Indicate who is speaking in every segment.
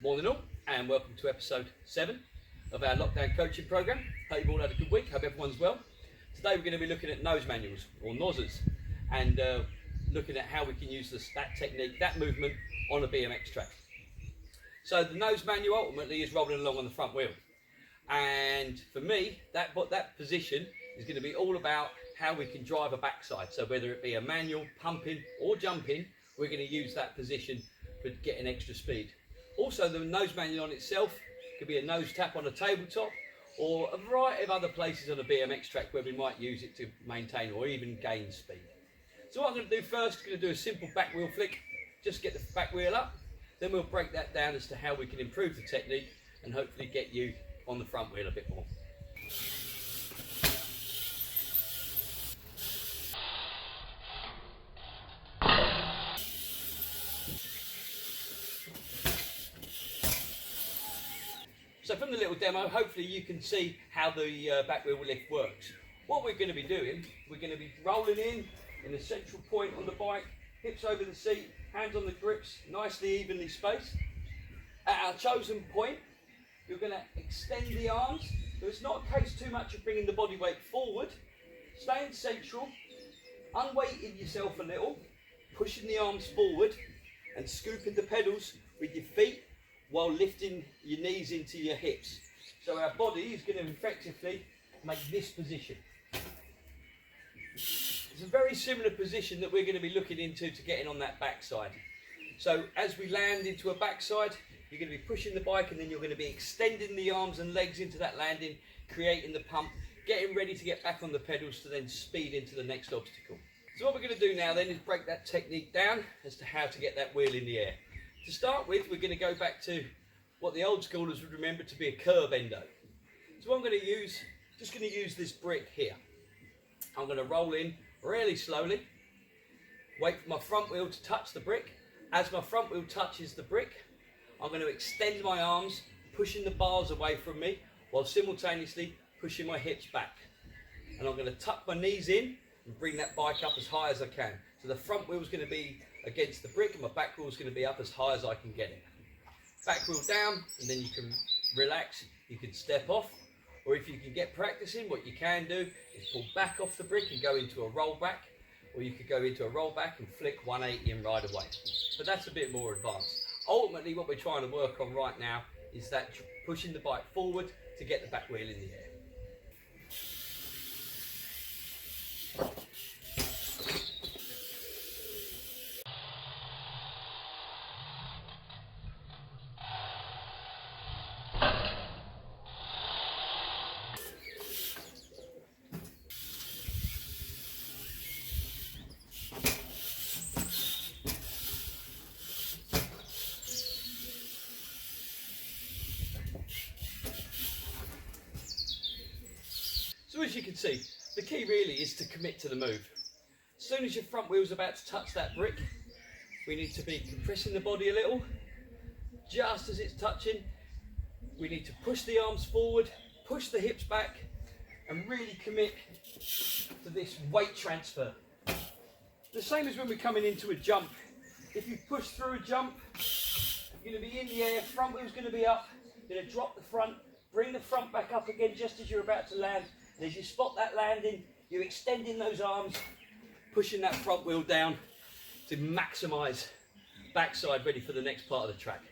Speaker 1: Morning all, and welcome to episode 7 of our lockdown coaching program. Hope you've all had a good week, hope everyone's well. Today we're going to be looking at nose manuals, or nozzers, and looking at how we can use that technique, that movement on a BMX track. So the nose manual ultimately is rolling along on the front wheel. And for me, that position is going to be all about how we can drive a backside. So whether it be a manual, pumping or jumping, we're going to use that position for getting extra speed. Also, the nose manual on itself could be a nose tap on a tabletop or a variety of other places on a BMX track where we might use it to maintain or even gain speed. So what I'm going to do first, I'm going to do a simple back wheel flick, just get the back wheel up, then we'll break that down as to how we can improve the technique and hopefully get you on the front wheel a bit more. So from the little demo, hopefully you can see how the back wheel lift works. What we're going to be doing, we're going to be rolling in the central point on the bike, hips over the seat, hands on the grips, nicely evenly spaced. At our chosen point, you're going to extend the arms, so it's not a case too much of bringing the body weight forward, staying central, unweighting yourself a little, pushing the arms forward and scooping the pedals with your feet while lifting your knees into your hips. So our body is going to effectively make this position. It's a very similar position that we're going to be looking into to getting on that backside. So as we land into a backside, you're going to be pushing the bike and then you're going to be extending the arms and legs into that landing, creating the pump, getting ready to get back on the pedals to then speed into the next obstacle. So what we're going to do now then is break that technique down as to how to get that wheel in the air. To start with, we're going to go back to what the old schoolers would remember to be a curb endo. So what I'm going to use, just going to use this brick here. I'm going to roll in really slowly, wait for my front wheel to touch the brick. As my front wheel touches the brick, I'm going to extend my arms, pushing the bars away from me, while simultaneously pushing my hips back. And I'm going to tuck my knees in and bring that bike up as high as I can. So the front wheel is going to be against the brick and my back wheel is going to be up as high as I can get it. Back wheel down, and then you can relax, you can step off, or if you can get practicing, what you can do is pull back off the brick and go into a roll back, or you could go into a roll back and flick 180 and ride away. But that's a bit more advanced. Ultimately what we're trying to work on right now is that pushing the bike forward to get the back wheel in the air. So as you can see, the key really is to commit to the move. As soon as your front wheel's about to touch that brick, we need to be compressing the body a little. Just as it's touching, we need to push the arms forward, push the hips back, and really commit to this weight transfer. The same as when we're coming into a jump. If you push through a jump, you're going to be in the air, front wheel's going to be up, you're going to drop the front, bring the front back up again just as you're about to land. And as you spot that landing, you're extending those arms, pushing that front wheel down to maximise backside ready for the next part of the track.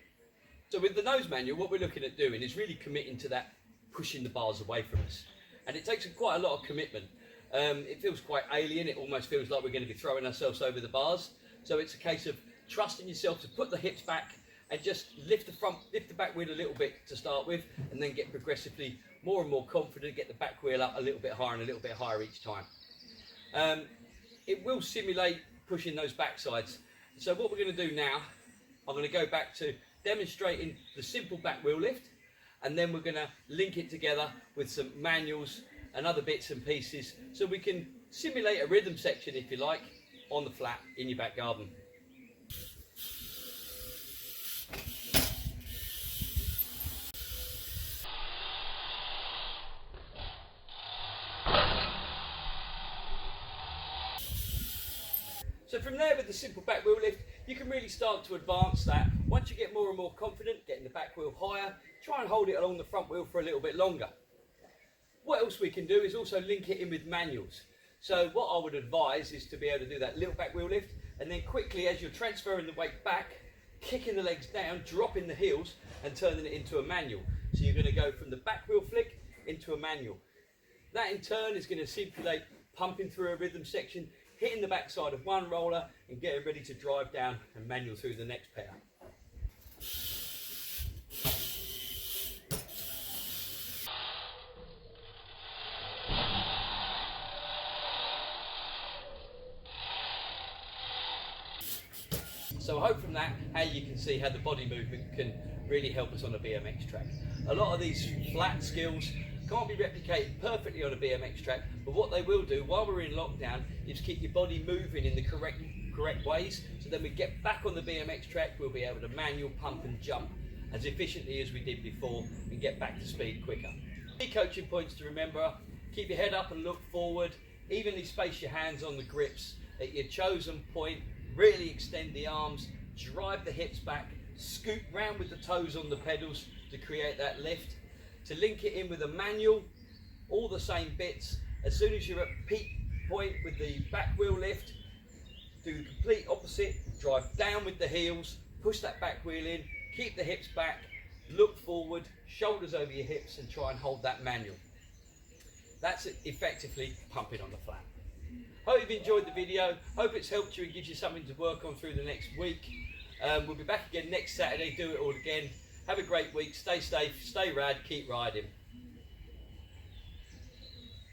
Speaker 1: So with the nose manual, what we're looking at doing is really committing to that, pushing the bars away from us. And it takes quite a lot of commitment. It feels quite alien, it almost feels like we're going to be throwing ourselves over the bars. So it's a case of trusting yourself to put the hips back and just lift the back wheel a little bit to start with, and then get progressively more and more confident, get the back wheel up a little bit higher and a little bit higher each time. It will simulate pushing those backsides. So what we're going to do now, I'm going to go back to demonstrating the simple back wheel lift, and then we're going to link it together with some manuals and other bits and pieces so we can simulate a rhythm section, if you like, on the flat in your back garden. So from there, with the simple back wheel lift, you can really start to advance that Once you get more and more confident, getting the back wheel higher, try and hold it along the front wheel for a little bit longer. What else we can do is also link it in with manuals. So what I would advise is to be able to do that little back wheel lift, and then quickly, as you're transferring the weight back, kicking the legs down, dropping the heels and turning it into a manual. So you're going to go from the back wheel flick into a manual. That in turn is going to simulate pumping through a rhythm section, hitting the backside of one roller and getting ready to drive down and manual through the next pair. So I hope from that how you can see how the body movement can really help us on a BMX track. A lot of these flat skills can't be replicated perfectly on a BMX track, but what they will do while we're in lockdown is keep your body moving in the correct ways, so then we get back on the BMX track, we'll be able to manual, pump and jump as efficiently as we did before and get back to speed quicker. Key coaching points to remember: keep your head up and look forward, evenly space your hands on the grips at your chosen point, really extend the arms, drive the hips back, scoop round with the toes on the pedals to create that lift. To link it in with a manual, all the same bits. As soon as you're at peak point with the back wheel lift, do the complete opposite, drive down with the heels, push that back wheel in, keep the hips back, look forward, shoulders over your hips and try and hold that manual. That's effectively pumping on the flat. Hope you've enjoyed the video, hope it's helped you and gives you something to work on through the next week. We'll be back again next Saturday, do it all again. Have a great week, stay safe, stay rad, keep riding.